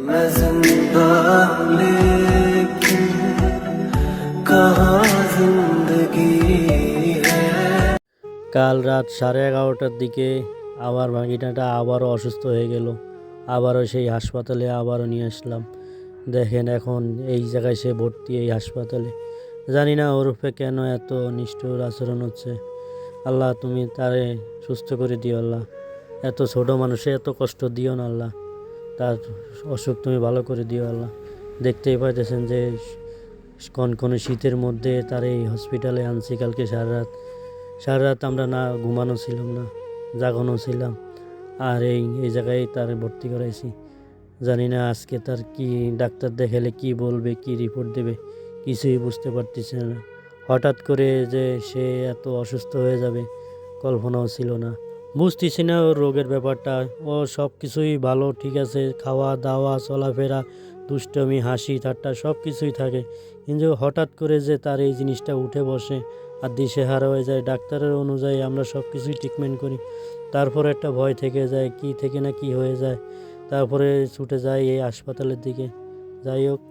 मैं जिंदा हूं लेकिन कहाँ जिंदगी है। কাল রাত 11:30টার দিকে আমার ভাগিনাটা আবারও অসুস্থ হয়ে গেল। আবারও সেই হাসপাতালে আবারও নিয়ে আসলাম। দেখেন এখন এই জায়গায় সে ভর্তি, এই হাসপাতালে। জানি না ওর উপরে কেন এত নিষ্ঠুর আচরণ হচ্ছে। আল্লাহ তুমি তারে সুস্থ করে দিও আল্লাহ। এত ছোট মানুষে এত কষ্ট দিও না আল্লাহ। তার অসুখ তুমি ভালো করে দিও আল্লাহ। দেখতেই পাইতেছেন যে কনকনে শীতের মধ্যে তার এই হসপিটালে আনছি কালকে সারা রাত আমরা না ঘুমানো ছিলাম না, জাগানো ছিলাম। আর এই জায়গায় তার ভর্তি করাইছি। জানি না আজকে তার কি ডাক্তার দেখালে কি বলবে, কি রিপোর্ট দেবে, কিছুই বুঝতে পারতেছে না। হঠাৎ করে যে সে এত অসুস্থ হয়ে যাবে কল্পনাও ছিল না। বুঝতেছি না ওর রোগের ব্যাপারটা। ও সব কিছুই ভালো, ঠিক আছে, খাওয়া দাওয়া চলাফেরা দুষ্টমি হাসি ঠাট্টা সব কিছুই থাকে, কিন্তু হঠাৎ করে যে তার এই জিনিসটা উঠে বসে আর দিশেহারা হয়ে যায়। ডাক্তারের অনুযায়ী আমরা সব কিছুই ট্রিটমেন্ট করি, তারপরে একটা ভয় থেকে যায়, কি থেকে না কি হয়ে যায়। তারপরে ছুটে যায় এই হাসপাতালের দিকে। যাই হোক,